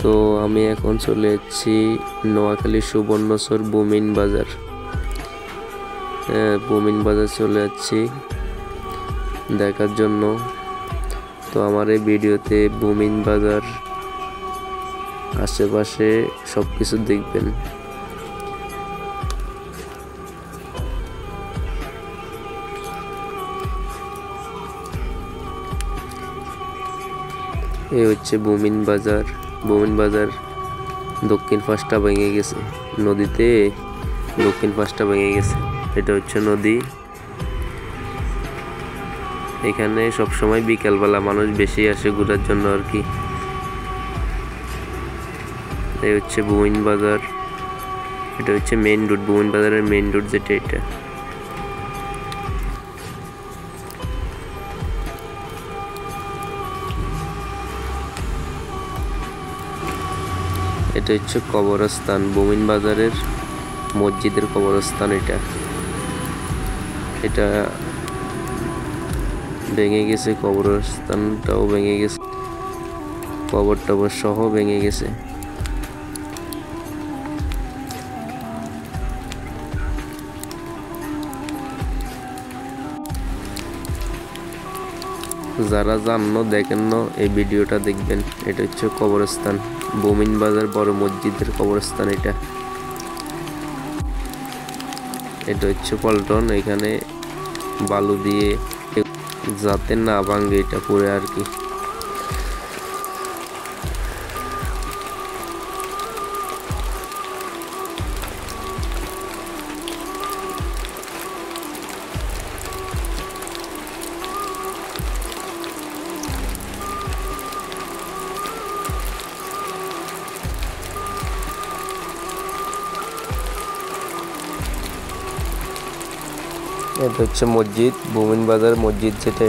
তো আমি এখন চলে এসেছি নোয়াখালী সুবর্ণচর বুমিন বাজার। বুমিন বাজার চলে যাচ্ছি দেখার জন্য। তো আমার এই ভিডিওতে বুমিন বাজার আশেপাশে সবকিছু দেখবেন। এই হচ্ছে বুমিন বাজার। বুমিন বাজার দক্ষিণ পাশটা ভেঙে গেছে, নদীতে দক্ষিণ পাশটা ভেঙে গেছে। এটা হচ্ছে নদী। এখানে সবসময় বিকালবেলা মানুষ বেশি আসে ঘোরার জন্য আর কি। এই হচ্ছে বুমিন বাজার। এটা হচ্ছে মেইন রোড, বুমিন বাজারের মেইন রোড যেটা এটা হচ্ছে কবরস্থান, বুমিন বাজারের মসজিদের কবরস্থান। এটা ভেঙে গেছে, কবরস্থানটাও ভেঙে গেছে, কবর টবর সহ ভেঙে গেছে। যারা জানো দেখেন না এই ভিডিওটা দেখবেন। এটা হচ্ছে কবরস্থান, বুমিন বাজার বড় মসজিদের কবরস্থান। এটা হচ্ছে পল্টন। এখানে বালু দিয়ে যাতে না ভাঙে এটা পরে আর কি। এটা হচ্ছে মসজিদ, বুমিন বাজার মসজিদ যেটা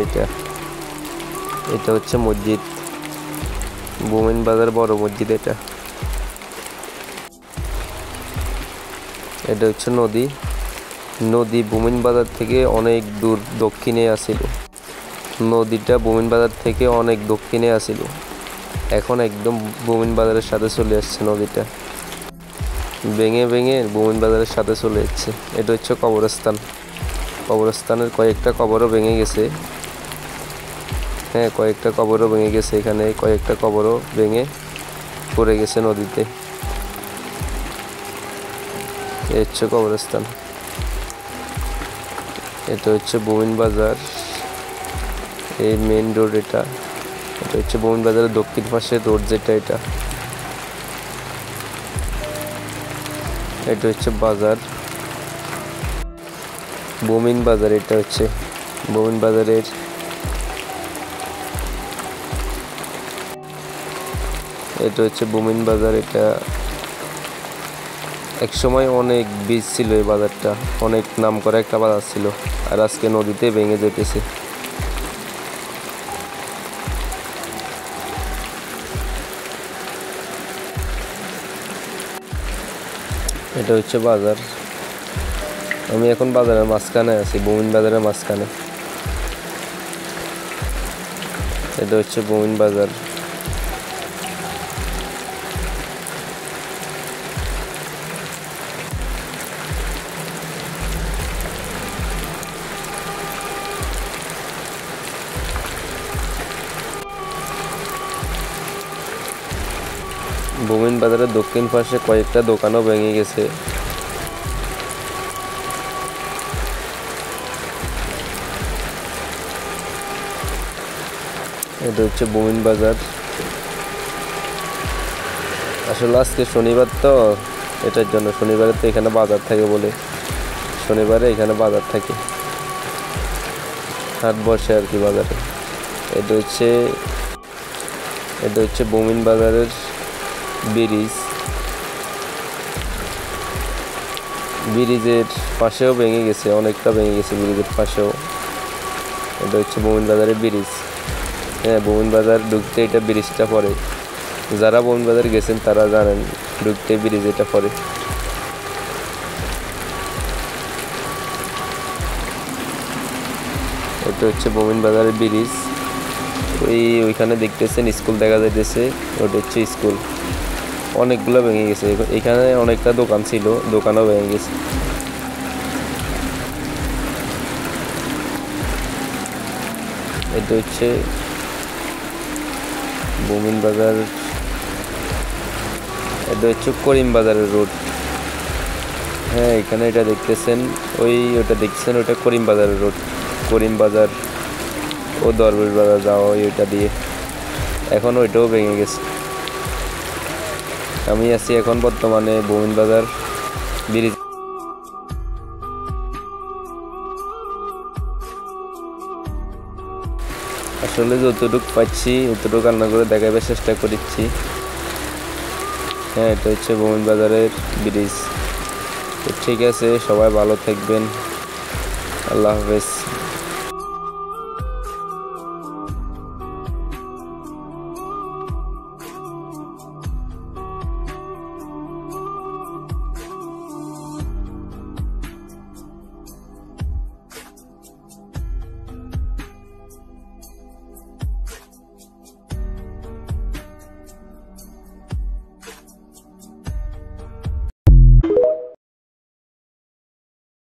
এটা হচ্ছে মসজিদ, বুমিন বাজার বড় মসজিদ। এটা হচ্ছে নদী। বুমিন বাজার থেকে অনেক দূর দক্ষিণে আছিল। নদীটা বুমিন বাজার থেকে অনেক দক্ষিণে আছিল, এখন একদম বুমিন বাজারের সাথে চলে আসছে। নদীটা ভেঙে বুমিন বাজারের সাথে চলে যাচ্ছে। এটা হচ্ছে কবরস্থান। কবরস্থানের কয়েকটা কবরও ভেঙে গেছে। কয়েকটা কবরও ভেঙে গেছে। এখানে কয়েকটা কবরও ভেঙে পড়ে গেছে নদীতে। এই হচ্ছে কবরস্থান। এটা হচ্ছে বুমিন বাজার, এই মেইন রোড। এটা হচ্ছে বুমিন বাজারের দক্ষিণ পাশে রোড যেটা এটা হচ্ছে বাজার, বুমিন বাজার। এটা হচ্ছে বুমিন বাজারের এটা হচ্ছে বুমিন বাজার। এটা একসময় অনেক বীজ ছিল, এই বাজারটা অনেক নাম করা একটা বাজার ছিল, আর আজকে নদীতে ভেঙে যেতেছে। এটা হচ্ছে বাজার। আমি এখন বাজারের মাঝখানে আছি, বুমিন বাজারের মাঝখানে। এটা হচ্ছে বুমিন বাজার। বুমিন বাজারের দক্ষিণ পাশে কয়েকটা দোকানও ভেঙে গেছে। এটা হচ্ছে বুমিন বাজার। আসলে আজকে শনিবার তো, এটার জন্য শনিবারে তো এখানে বাজার থাকে বলে শনিবারে এখানে বাজার থাকে, হাট বসে আর কি বাজারে। এটা হচ্ছে বুমিন বাজারের ব্রিজের পাশেও ভেঙে গেছে, অনেকটা ভেঙে গেছে ব্রিজের পাশেও। এটা হচ্ছে বুমিন বাজারের ব্রিজ। বুমিন বাজার ঢুকতে এটা ব্রিজটা পড়ে। যারা বুমিন বাজার গেছেন তারা জানেন ঢুকতে ব্রিজ এটা পড়ে। এটা হচ্ছে বুমিন বাজারের ব্রিজ। ওইখানে দেখতেছেন স্কুল দেখা যাইতেছে, ওটা হচ্ছে স্কুল। অনেকগুলো ভেঙে গেছে। এখানে অনেকটা দোকান ছিল, দোকানও ভেঙে গেছে। এটা হচ্ছে বুমিন বাজার, এটা হচ্ছে করিম বাজারের রোড। হ্যাঁ, এখানে এটা দেখতেছেন, ওটা দেখছেন, ওটা করিম বাজারের রোড। করিম বাজার ও দরবেশ বাজার যাওয়া ওইটা দিয়ে। এখন ওইটাও ভেঙে গেছে। আমি আছি এখন বর্তমানে বুমিন বাজার ব্রিজ। আসলে যতটুকু পাচ্ছি ততটুকু রান্না করে দেখাবার চেষ্টা করছি। হ্যাঁ, এটা হচ্ছে বুমিন বাজারের ব্রিজ। তো ঠিক আছে, সবাই ভালো থাকবেন। আল্লাহ হাফেজ।